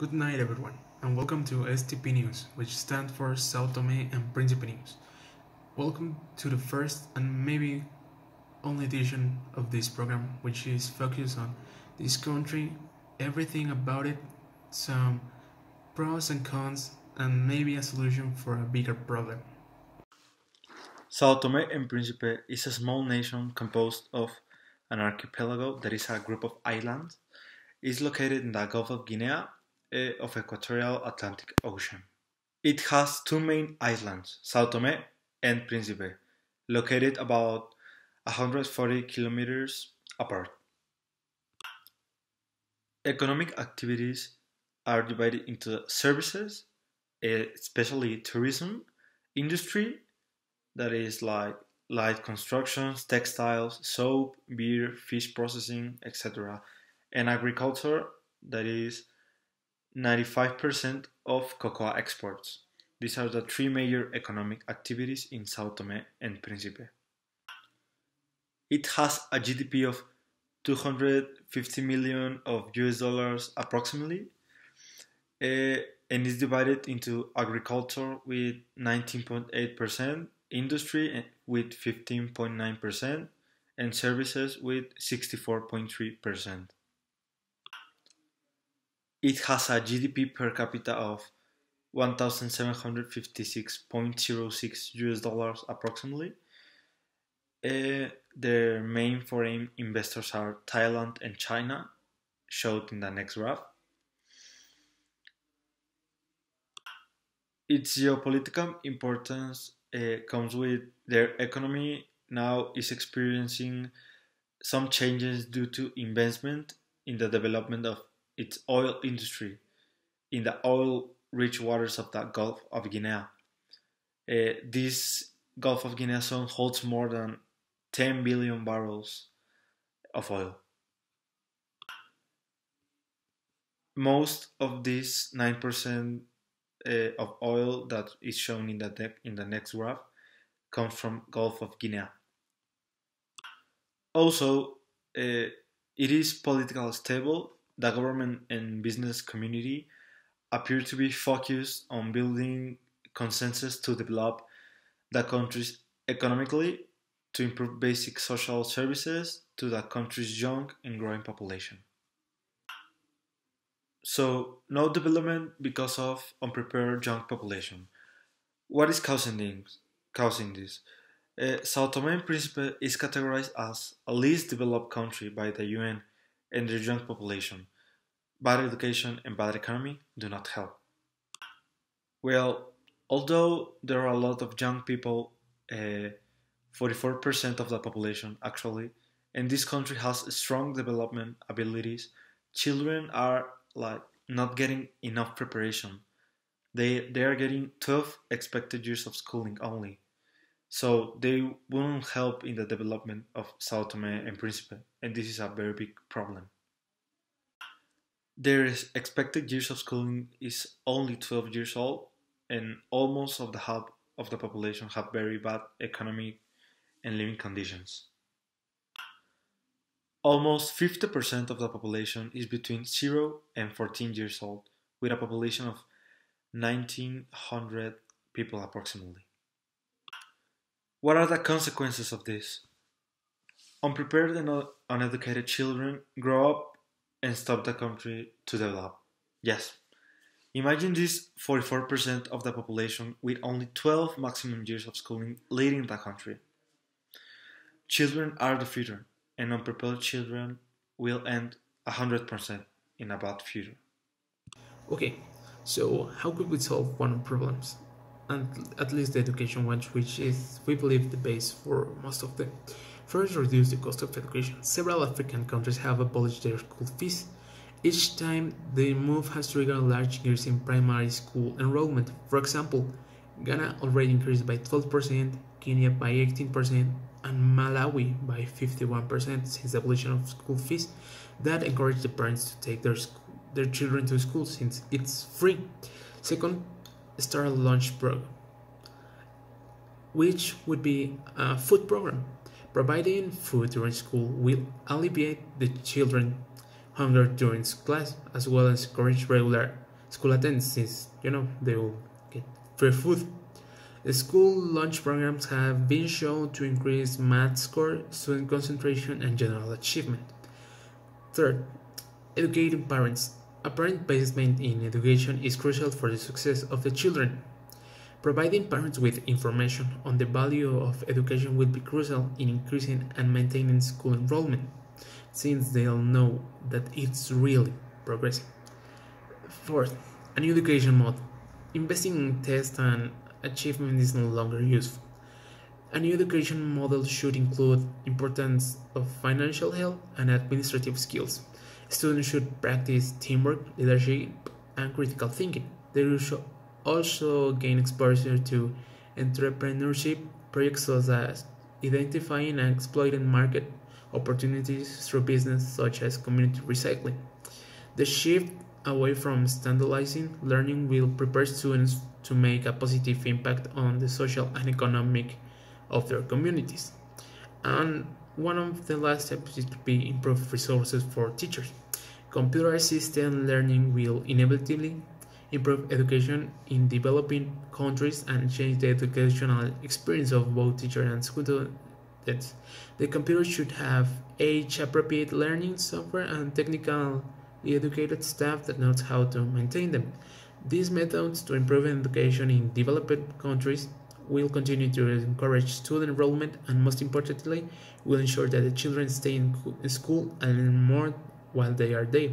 Good night, everyone, and welcome to STP News, which stands for São Tomé and Príncipe News. Welcome to the first and maybe only edition of this program, which is focused on this country, everything about it, some pros and cons, and maybe a solution for a bigger problem. São Tomé and Príncipe is a small nation composed of an archipelago that is a group of islands. It is located in the Gulf of Guinea of Equatorial Atlantic Ocean. It has two main islands, São Tomé and Príncipe, located about 140 kilometers apart. Economic activities are divided into services, especially tourism, industry, that is like light constructions, textiles, soap, beer, fish processing, etc., and agriculture, that is 95% of cocoa exports. These are the three major economic activities in São Tomé and Príncipe. It has a GDP of 250 million of US dollars approximately, and is divided into agriculture with 19.8%, industry with 15.9%, and services with 64.3%. It has a GDP per capita of 1,756.06 US dollars approximately. Their main foreign investors are Thailand and China, shown in the next graph. Its geopolitical importance comes with their economy now is experiencing some changes due to investment in the development of its oil industry in the oil-rich waters of the Gulf of Guinea. This Gulf of Guinea zone holds more than 10 billion barrels of oil. Most of this 9% of oil that is shown in the next graph comes from Gulf of Guinea. Also, it is politically stable. The government and business community appear to be focused on building consensus to develop the countries economically, to improve basic social services to the country's young and growing population. So, no development because of unprepared young population. What is causing this? São Tomé and Príncipe is categorized as a least developed country by the UN, and their young population. Bad education and bad economy do not help. Well, although there are a lot of young people, 44% of the population actually, and this country has strong development abilities, children are like not getting enough preparation. They are getting 12 expected years of schooling only. So they won't help in the development of São Tomé and Príncipe, and this is a very big problem. Their expected years of schooling is only 12 years old, and almost of the half of the population have very bad economic and living conditions. Almost 50% of the population is between 0 and 14 years old, with a population of 1,900 people approximately. What are the consequences of this? Unprepared and uneducated children grow up and stop the country to develop. Yes. Imagine this 44% of the population with only 12 maximum years of schooling leading the country. Children are the future, and unprepared children will end 100% in a bad future. Okay, so how could we solve one of the problems? And at least the education one, which is, we believe, the base for most of them. First, reduce the cost of education. Several African countries have abolished their school fees. Each time the move has triggered a large increase in primary school enrollment. For example, Ghana already increased by 12%, Kenya by 18%, and Malawi by 51% since the abolition of school fees. That encouraged the parents to take their children to school since it's free. Second, start a lunch program, which would be a food program. Providing food during school will alleviate the children's hunger during class, as well as encourage regular school attendance is, they will get free food. The school lunch programs have been shown to increase math score, student concentration, and general achievement. Third, educating parents. A parent investment in education is crucial for the success of the children. Providing parents with information on the value of education will be crucial in increasing and maintaining school enrollment, since they'll know that it's really progressing. Fourth, a new education model. Investing in tests and achievement is no longer useful. A new education model should include importance of financial health and administrative skills. Students should practice teamwork, leadership, and critical thinking. They should also gain exposure to entrepreneurship projects such as identifying and exploiting market opportunities through business such as community recycling. The shift away from standardizing learning will prepare students to make a positive impact on the social and economic of their communities. And one of the last steps is to be improve resources for teachers. Computer-assisted learning will inevitably improve education in developing countries and change the educational experience of both teachers and students. The computer should have age-appropriate learning software and technically educated staff that knows how to maintain them. These methods to improve education in developed countries will continue to encourage student enrollment and, most importantly, will ensure that the children stay in school and learn more while they are there.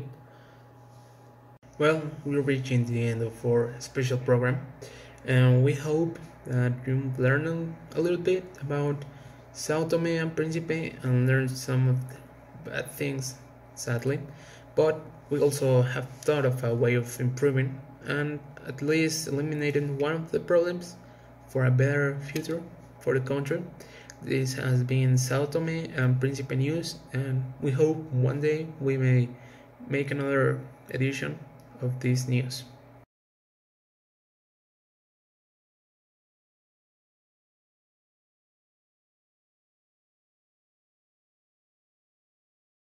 Well, we're reaching the end of our special program, and we hope that you learn a little bit about São Tomé and Príncipe and learn some of the bad things, sadly, but we also have thought of a way of improving and at least eliminating one of the problems for a better future for the country. This has been São Tomé and Príncipe News, and we hope one day we may make another edition of this news.